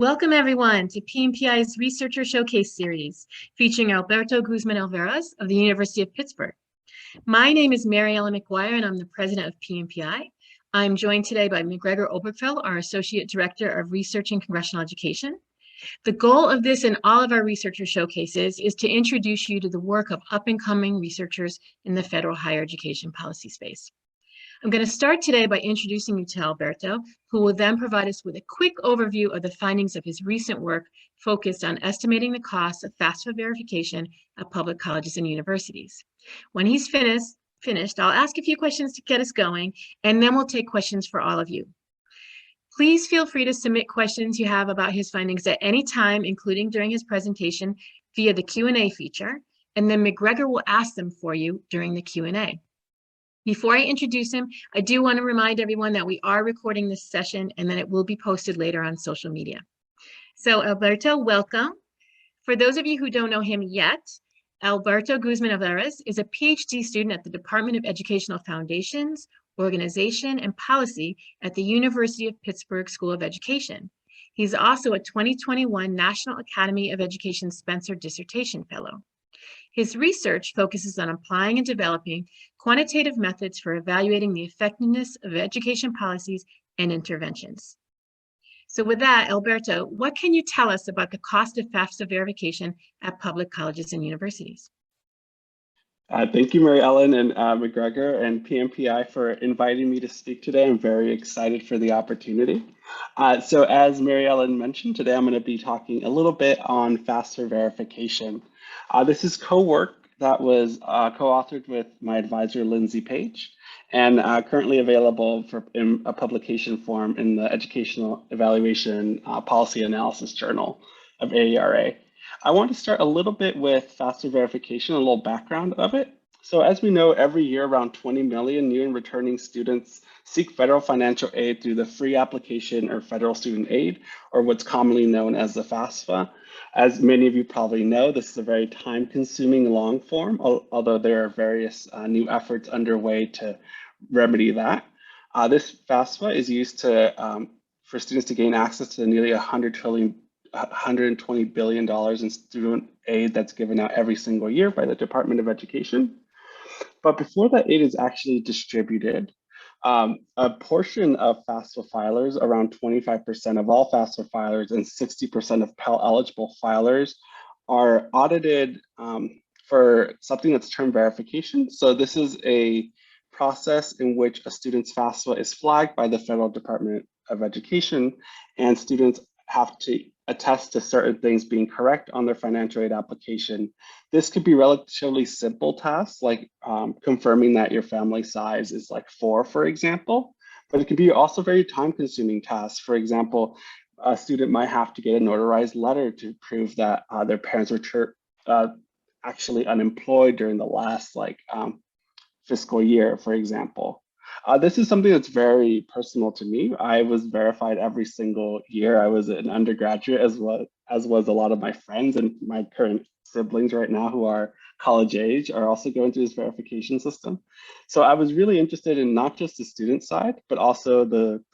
Welcome everyone to PNPI's Researcher Showcase Series, featuring Alberto Guzman-Alvarez of the University of Pittsburgh. My name is Mary Ellen McGuire, and I'm the president of PNPI. I'm joined today by McGregor Obergfell, our Associate Director of Research and Congressional Education. The goal of this and all of our Researcher Showcases is to introduce you to the work of up-and-coming researchers in the federal higher education policy space. I'm going to start today by introducing you to Alberto, who will then provide us with a quick overview of the findings of his recent work focused on estimating the cost of FAFSA verification at public colleges and universities. When he's finished, I'll ask a few questions to get us going, and then we'll take questions for all of you. Please feel free to submit questions you have about his findings at any time, including during his presentation, via the Q&A feature, and then McGregor will ask them for you during the Q&A. Before I introduce him, I do want to remind everyone that we are recording this session and that it will be posted later on social media. So Alberto, welcome. For those of you who don't know him yet, Alberto Guzman-Alvarez is a Ph.D. student at the Department of Educational Foundations, Organization, and Policy at the University of Pittsburgh School of Education. He's also a 2021 National Academy of Education Spencer Dissertation Fellow. His research focuses on applying and developing quantitative methods for evaluating the effectiveness of education policies and interventions. So with that, Alberto, what can you tell us about the cost of FAFSA verification at public colleges and universities? Thank you, Mary Ellen and McGregor and PNPI for inviting me to speak today. I'm very excited for the opportunity. So as Mary Ellen mentioned, today I'm going to be talking a little bit on FAFSA verification. This is co-work that was co-authored with my advisor, Lindsay Page, and currently available in a publication form in the Educational Evaluation Policy Analysis Journal of AERA. I want to start a little bit with FAFSA verification, a little background of it. So as we know, every year around 20 million new and returning students seek federal financial aid through the free application or federal student aid, or what's commonly known as the FAFSA. As many of you probably know, this is a very time-consuming long form, although there are various new efforts underway to remedy that. This FAFSA is used for students to gain access to the nearly $120 billion in student aid that's given out every single year by the Department of Education. But before that aid is actually distributed, a portion of FAFSA filers, around 25% of all FAFSA filers and 60% of Pell eligible filers, are audited for something that's termed verification. So this is a process in which a student's FAFSA is flagged by the Federal Department of Education, and students have to attest to certain things being correct on their financial aid application. This could be relatively simple tasks like confirming that your family size is like 4, for example, but it can be also very time-consuming tasks. For example, a student might have to get a notarized letter to prove that their parents were actually unemployed during the last fiscal year, for example. This is something that's very personal to me. I was verified every single year. I was an undergraduate, as was a lot of my friends, and my current siblings right now who are college age are also going through this verification system. So I was really interested in not just the student side, but also the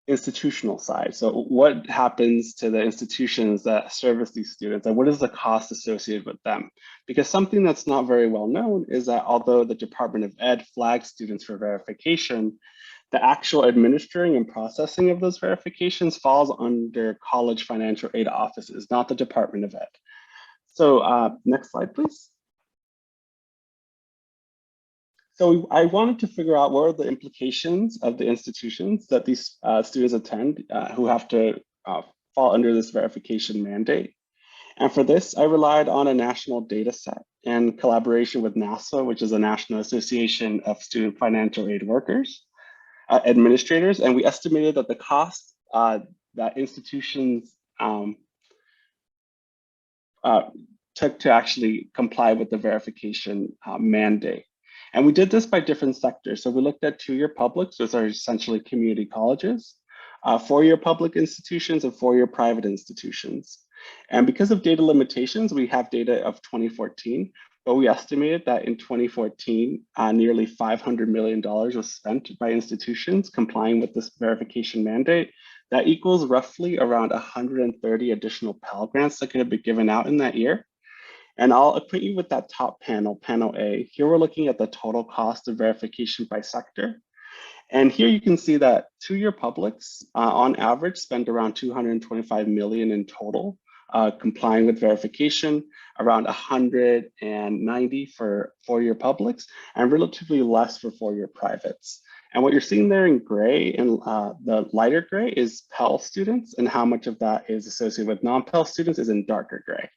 institutional side. So what happens to the institutions that service these students, and what is the cost associated with them? Because something that's not very well known is that although the Department of Ed flags students for verification, the actual administering and processing of those verifications falls under college financial aid offices, not the Department of Ed. So next slide, please. So I wanted to figure out what are the implications of the institutions that these students attend who have to fall under this verification mandate. And for this, I relied on a national data set in collaboration with NASA, which is a National Association of Student Financial Aid Workers, administrators, and we estimated that the cost that institutions took to actually comply with the verification mandate. And we did this by different sectors. So we looked at 2-year publics, which are essentially community colleges, 4-year public institutions, and 4-year private institutions. And because of data limitations, we have data of 2014, but we estimated that in 2014, nearly $500 million was spent by institutions complying with this verification mandate. That equals roughly around 130 additional Pell Grants that could have been given out in that year. And I'll acquaint you with that top panel, panel A. Here we're looking at the total cost of verification by sector. And here you can see that two-year publics, on average, spend around 225 million in total, complying with verification, around 190 for four-year publics, and relatively less for four-year privates. And what you're seeing there in gray, and the lighter gray, is Pell students, and how much of that is associated with non-Pell students is in darker gray.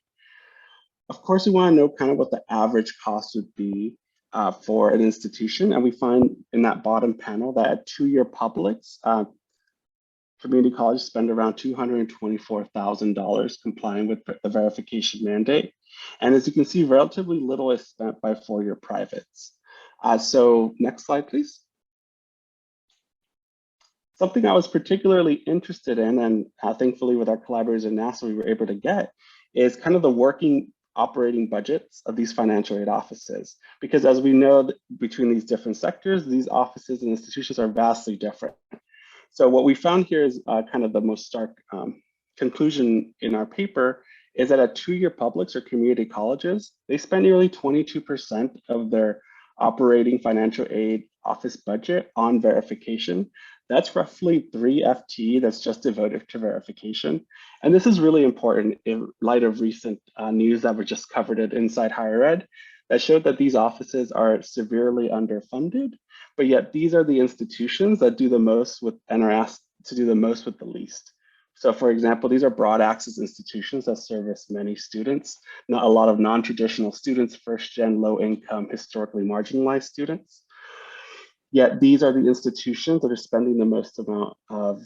Of course, we want to know kind of what the average cost would be for an institution. And we find in that bottom panel that at two-year publics, community colleges spend around $224,000 complying with the verification mandate. And as you can see, relatively little is spent by four-year privates. So next slide, please. Something I was particularly interested in, and thankfully with our collaborators at NASA, we were able to get, is kind of the working operating budgets of these financial aid offices. Because as we know, between these different sectors, these offices and institutions are vastly different. So what we found here is kind of the most stark conclusion in our paper is that at two-year publics or community colleges, they spend nearly 22% of their operating financial aid office budget on verification. That's roughly 3 FTE that's just devoted to verification. And this is really important in light of recent news that were just covered at Inside Higher Ed that showed that these offices are severely underfunded, but yet these are the institutions that do the most with and are asked to do the most with the least. So for example, these are broad access institutions that service many students, not a lot of non-traditional students, first-gen, low-income, historically marginalized students. Yet these are the institutions that are spending the most amount of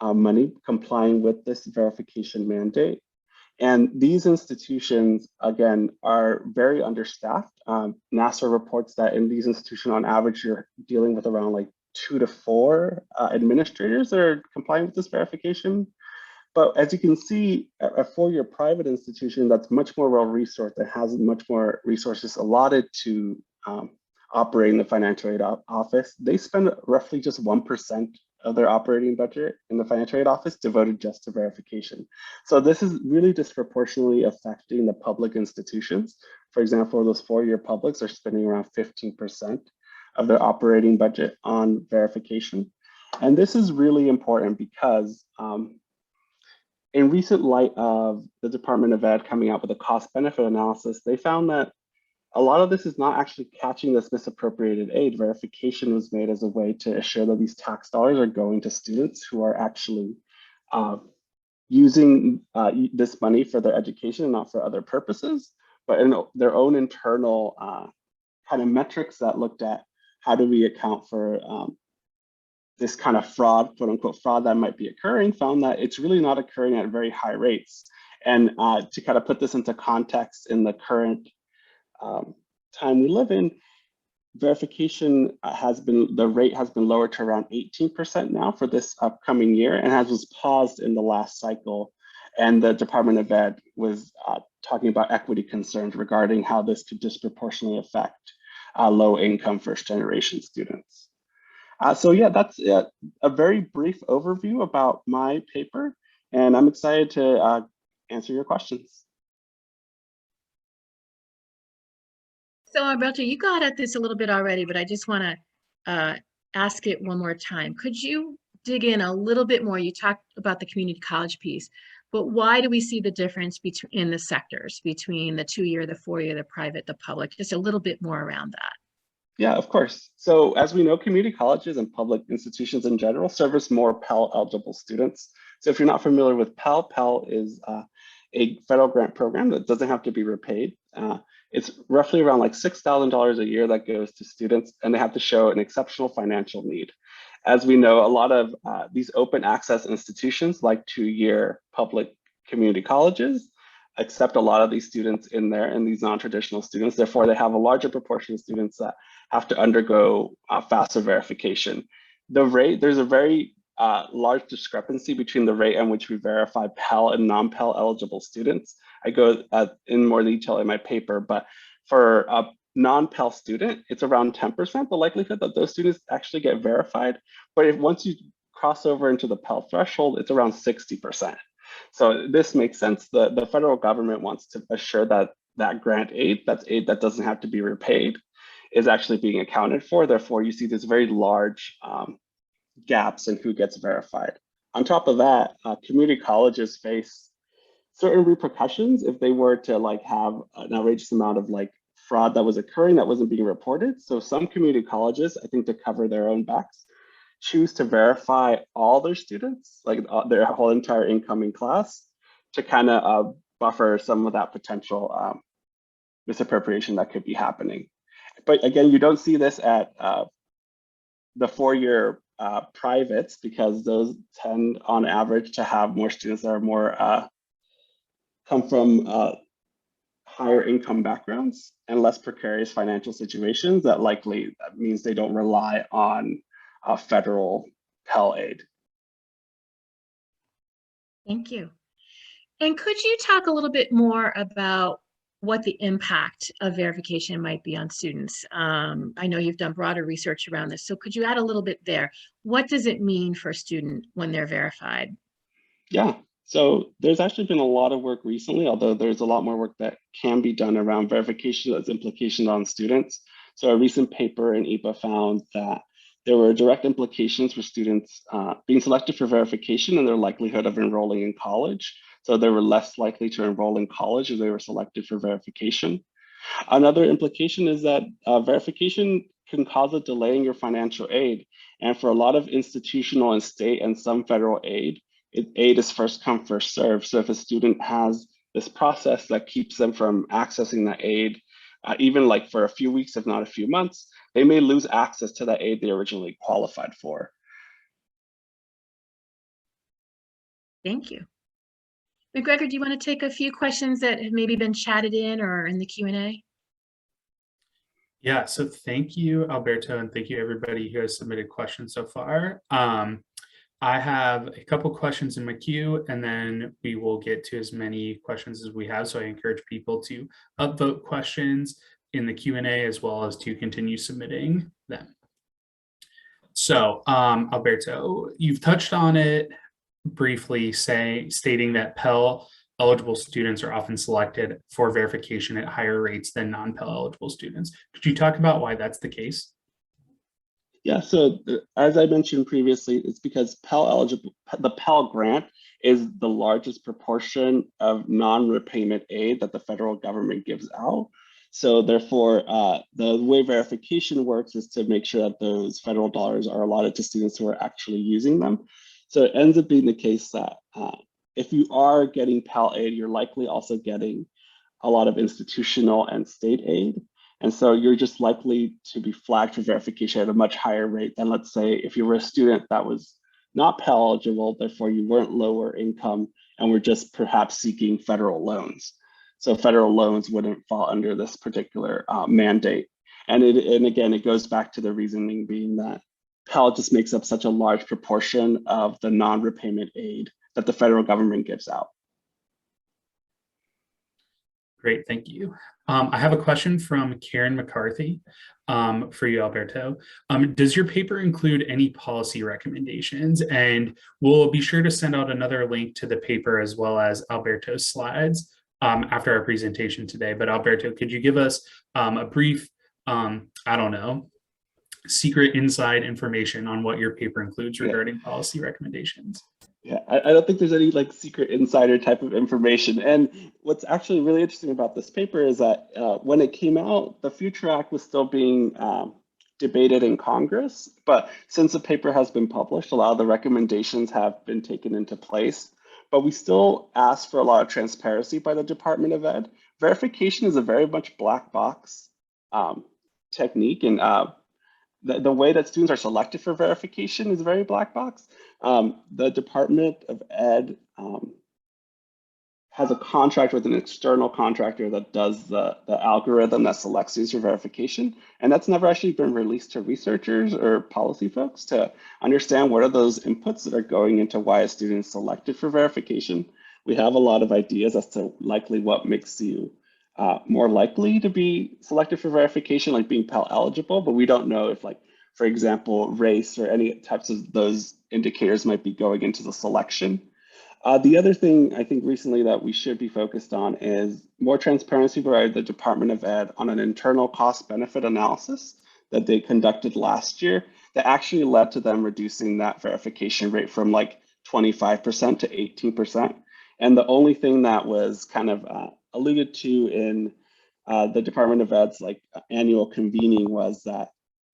money complying with this verification mandate. And these institutions, again, are very understaffed. NASA reports that in these institutions, on average, you're dealing with around like 2 to 4 administrators that are complying with this verification. But as you can see, a four-year private institution that's much more well-resourced and has much more resources allotted to operating the financial aid office, they spend roughly just 1% of their operating budget in the financial aid office devoted just to verification. So this is really disproportionately affecting the public institutions. For example, those four-year publics are spending around 15% of their operating budget on verification. And this is really important because in recent light of the Department of Ed coming out with a cost benefit analysis, they found that a lot of this is not actually catching this misappropriated aid. Verification was made as a way to assure that these tax dollars are going to students who are actually using this money for their education and not for other purposes, but in their own internal kind of metrics that looked at how do we account for this kind of fraud, quote unquote fraud that might be occurring, found that it's really not occurring at very high rates. And to kind of put this into context in the current time we live in, verification the rate has been lowered to around 18% now for this upcoming year, and was paused in the last cycle. And the Department of Ed was talking about equity concerns regarding how this could disproportionately affect low-income first-generation students. So yeah, that's a very brief overview about my paper, and I'm excited to answer your questions. So Alberto, you got at this a little bit already, but I just want to ask it one more time. Could you dig in a little bit more? You talked about the community college piece, but why do we see the difference in the sectors between the two-year, the four-year, the private, the public? Just a little bit more around that. Yeah, of course. So as we know, community colleges and public institutions in general service more Pell eligible students. So if you're not familiar with Pell, Pell is a federal grant program that doesn't have to be repaid. It's roughly around like $6,000 a year that goes to students, and they have to show an exceptional financial need. As we know, a lot of these open access institutions like two-year public community colleges accept a lot of these students in there and these non-traditional students. Therefore, they have a larger proportion of students that have to undergo FAFSA verification. The rate, there's a very large discrepancy between the rate in which we verify Pell and non-Pell eligible students. I go in more detail in my paper, but for a non-Pell student, it's around 10%, the likelihood that those students actually get verified. But if once you cross over into the Pell threshold, it's around 60%. So this makes sense. The federal government wants to assure that that grant aid, that's aid that doesn't have to be repaid, is actually being accounted for. Therefore, you see this very large gaps in who gets verified. On top of that, community colleges face certain repercussions if they were to like have an outrageous amount of like fraud that was occurring that wasn't being reported. So some community colleges, I think to cover their own backs, choose to verify all their students, like their whole entire incoming class, to kind of buffer some of that potential misappropriation that could be happening. But again, you don't see this at the four-year privates, because those tend on average to have more students that are more come from higher income backgrounds and less precarious financial situations. That means they don't rely on federal Pell aid. Thank you. And could you talk a little bit more about what the impact of verification might be on students? I know you've done broader research around this, so could you add a little bit there? What does it mean for a student when they're verified? Yeah, so there's actually been a lot of work recently, although there's a lot more work that can be done around verification as implications on students. So a recent paper in EPA found that there were direct implications for students being selected for verification and their likelihood of enrolling in college. So they were less likely to enroll in college if they were selected for verification. Another implication is that verification can cause a delay in your financial aid. And for a lot of institutional and state and some federal aid, aid is first come, first served. So if a student has this process that keeps them from accessing that aid, even like for a few weeks, if not a few months, they may lose access to that aid they originally qualified for. Thank you. McGregor, do you want to take a few questions that have maybe been chatted in or in the Q&A? Yeah, so thank you, Alberto, and thank you everybody who has submitted questions so far. I have a couple questions in my queue, and then we will get to as many questions as we have. So I encourage people to upvote questions in the Q&A as well as to continue submitting them. So Alberto, you've touched on it briefly, stating that Pell eligible students are often selected for verification at higher rates than non-Pell eligible students. Could you talk about why that's the case? Yeah, so as I mentioned previously, it's because the Pell grant is the largest proportion of non-repayment aid that the federal government gives out. So therefore, the way verification works is to make sure that those federal dollars are allotted to students who are actually using them. So it ends up being the case that if you are getting Pell aid, you're likely also getting a lot of institutional and state aid. And so you're just likely to be flagged for verification at a much higher rate than, let's say, if you were a student that was not Pell eligible, therefore you weren't lower income and were just perhaps seeking federal loans. So federal loans wouldn't fall under this particular mandate. And again, it goes back to the reasoning being that Pell just makes up such a large proportion of the non-repayment aid that the federal government gives out. Great, thank you. I have a question from Karen McCarthy for you, Alberto. Does your paper include any policy recommendations? And we'll be sure to send out another link to the paper as well as Alberto's slides after our presentation today. But Alberto, could you give us a brief, I don't know, secret inside information on what your paper includes regarding policy recommendations? Yeah, I don't think there's any like secret insider type of information. And what's actually really interesting about this paper is that when it came out, the Future Act was still being debated in Congress. But since the paper has been published, a lot of the recommendations have been taken into place. But we still ask for a lot of transparency by the Department of Ed. Verification is a very much black box technique, and the way that students are selected for verification is very black box. The Department of Ed has a contract with an external contractor that does the algorithm that selects students for verification. And that's never actually been released to researchers or policy folks to understand what are those inputs that are going into why a student is selected for verification. We have a lot of ideas as to likely what makes you more likely to be selected for verification, like being Pell eligible, but we don't know if, like, for example, race or any types of those indicators might be going into the selection. The other thing I think recently that we should be focused on is more transparency by the Department of Ed on an internal cost benefit analysis that they conducted last year that actually led to them reducing that verification rate from like 25% to 18%. And the only thing that was kind of alluded to in the Department of Ed's like annual convening was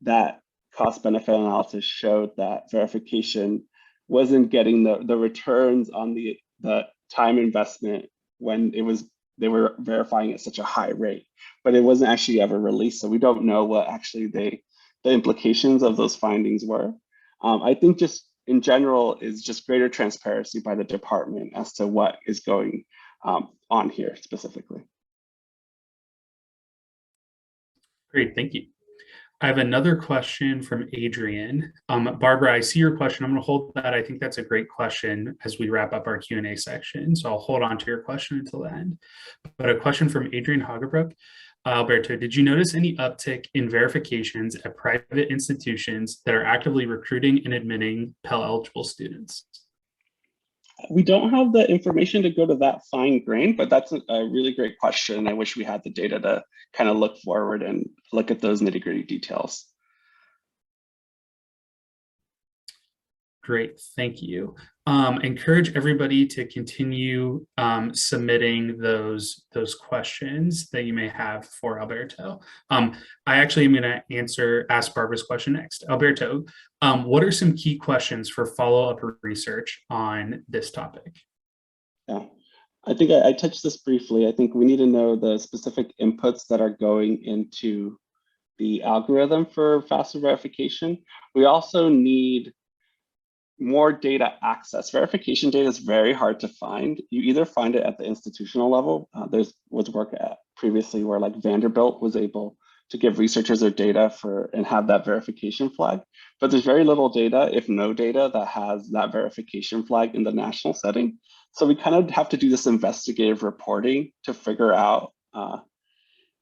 that cost benefit analysis showed that verification wasn't getting the returns on the time investment when they were verifying at such a high rate, but it wasn't actually ever released. So we don't know what actually the implications of those findings were. I think just in general is just greater transparency by the department as to what is going on here specifically. Great, thank you. I have another question from Adrian. Barbara, I see your question. I'm going to hold that. I think that's a great question as we wrap up our Q&A section. So I'll hold on to your question until the end. But a question from Adrian Hagebrook. Alberto, did you notice any uptick in verifications at private institutions that are actively recruiting and admitting Pell-eligible students? We don't have the information to go to that fine grain, but that's a really great question. I wish we had the data to kind of look forward and look at those nitty-gritty details. Great, thank you. Encourage everybody to continue submitting those questions that you may have for Alberto. I actually am going to ask Barbara's question next. Alberto, what are some key questions for follow-up research on this topic? Yeah, I think I touched this briefly. I think we need to know the specific inputs that are going into the algorithm for FAFSA verification. We also need more data access. Verification data is very hard to find. You either find it at the institutional level. There was work at previously where like Vanderbilt was able to give researchers their data and have that verification flag. But there's very little data, if no data, that has that verification flag in the national setting. So we kind of have to do this investigative reporting to figure out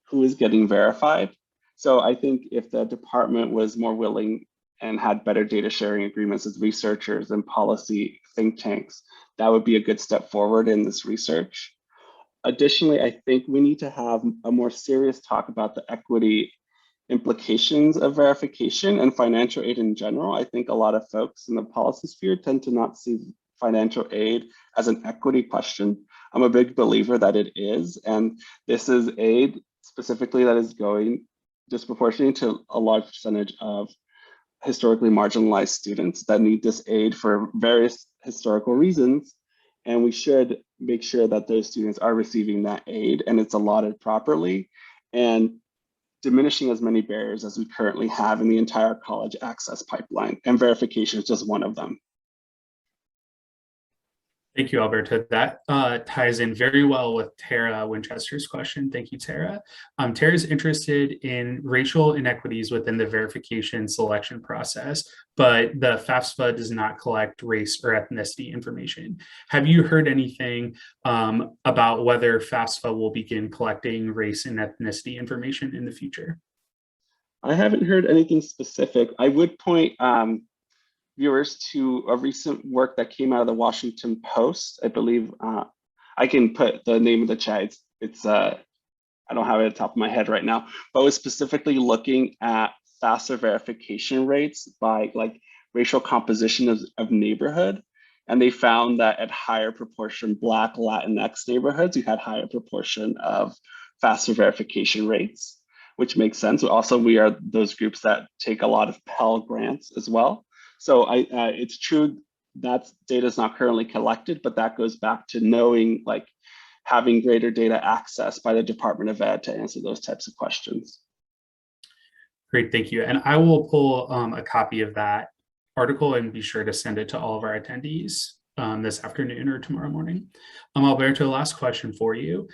who is getting verified. So I think if the department was more willing and had better data sharing agreements with researchers and policy think tanks, that would be a good step forward in this research. Additionally, I think we need to have a more serious talk about the equity implications of verification and financial aid in general. I think a lot of folks in the policy sphere tend to not see financial aid as an equity question. I'm a big believer that it is, and this is aid specifically that is going disproportionately to a large percentage of historically marginalized students that need this aid for various historical reasons. And we should make sure that those students are receiving that aid and it's allotted properly and diminishing as many barriers as we currently have in the entire college access pipeline. And verification is just one of them. Thank you, Alberto. That ties in very well with Tara Winchester's question. Thank you, Tara. Tara is interested in racial inequities within the verification selection process, but the FAFSA does not collect race or ethnicity information. Have you heard anything about whether FAFSA will begin collecting race and ethnicity information in the future? I haven't heard anything specific. I would point viewers to a recent work that came out of the Washington Post. I believe I can put the name of the chat. It's I don't have it at the top of my head right now, but it was specifically looking at FAFSA verification rates by like racial composition of neighborhood. And they found that at higher proportion Black, Latinx neighborhoods, you had higher proportion of FAFSA verification rates, which makes sense. Also, we are those groups that take a lot of Pell grants as well. So it's true that data is not currently collected, but that goes back to knowing, like having greater data access by the Department of Ed to answer those types of questions. Great, thank you. And I will pull a copy of that article and be sure to send it to all of our attendees this afternoon or tomorrow morning. Alberto, last question for you.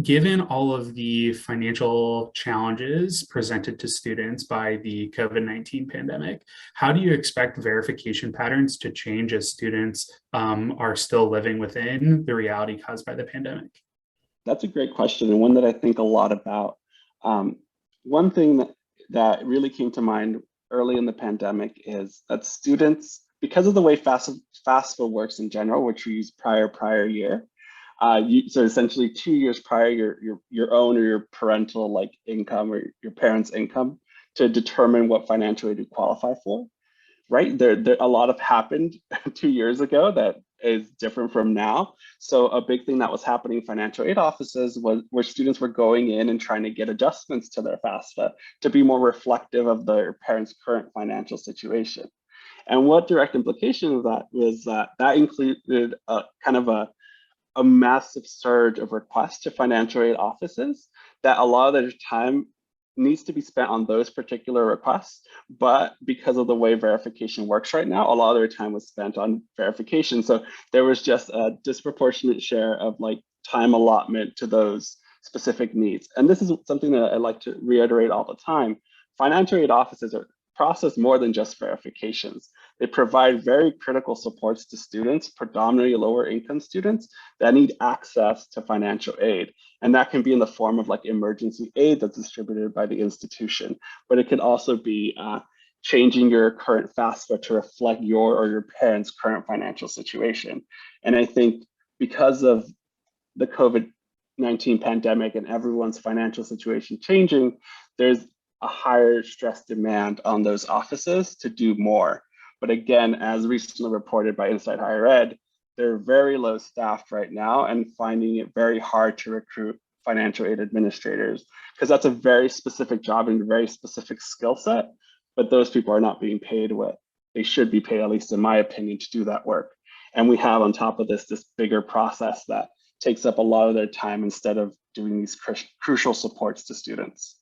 Given all of the financial challenges presented to students by the COVID-19 pandemic, how do you expect verification patterns to change as students are still living within the reality caused by the pandemic? That's a great question, and one that I think a lot about. One thing that really came to mind early in the pandemic is that students, because of the way FAFSA works in general, which we use prior year, so essentially 2 years prior, your own or your parental like income or your parents' income to determine what financial aid you qualify for. Right, there a lot of happened 2 years ago that is different from now. So a big thing that was happening in financial aid offices was where students were going in and trying to get adjustments to their FAFSA to be more reflective of their parents' current financial situation. And what direct implication of that was that included a kind of a massive surge of requests to financial aid offices that a lot of their time needs to be spent on those particular requests, but because of the way verification works right now, a lot of their time was spent on verification. So there was just a disproportionate share of like time allotment to those specific needs. And this is something that I like to reiterate all the time. Financial aid offices are process more than just verifications. They provide very critical supports to students, predominantly lower income students that need access to financial aid. And that can be in the form of like emergency aid that's distributed by the institution, but it could also be changing your current FAFSA to reflect your or your parents' current financial situation. And I think because of the COVID-19 pandemic and everyone's financial situation changing, there's a higher stress demand on those offices to do more. But again, as recently reported by Inside Higher Ed, they're very low staffed right now and finding it very hard to recruit financial aid administrators because that's a very specific job and a very specific skill set, but those people are not being paid what they should be paid, at least in my opinion, to do that work. And we have on top of this bigger process that takes up a lot of their time instead of doing these crucial supports to students.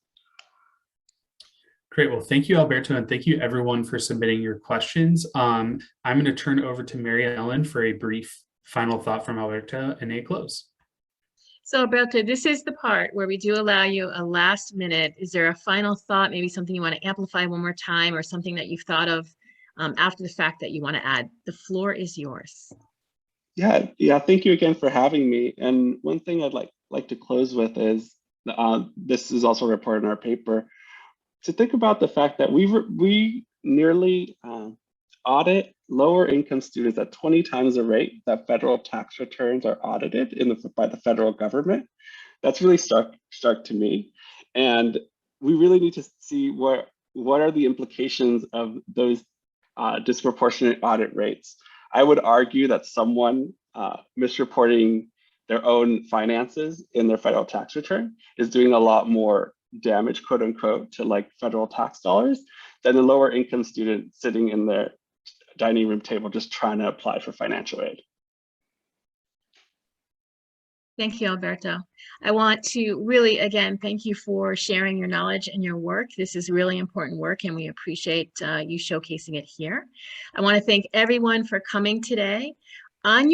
Great. Well, thank you, Alberto, and thank you everyone for submitting your questions. I'm going to turn over to Mary Ellen for a brief final thought from Alberto and a close. So Alberto, this is the part where we do allow you a last minute. Is there a final thought, maybe something you want to amplify one more time or something that you've thought of after the fact that you want to add? The floor is yours. Yeah. Thank you again for having me. And one thing I'd like to close with is, this is also reported in our paper, to think about the fact that we nearly audit lower income students at 20 times the rate that federal tax returns are audited by the federal government. That's really stark to me. And we really need to see what are the implications of those disproportionate audit rates. I would argue that someone misreporting their own finances in their federal tax return is doing a lot more damage, quote unquote, to like federal tax dollars than the lower income student sitting in their dining room table just trying to apply for financial aid. Thank you, Alberto. I want to really, again, thank you for sharing your knowledge and your work. This is really important work and we appreciate you showcasing it here. I want to thank everyone for coming today. On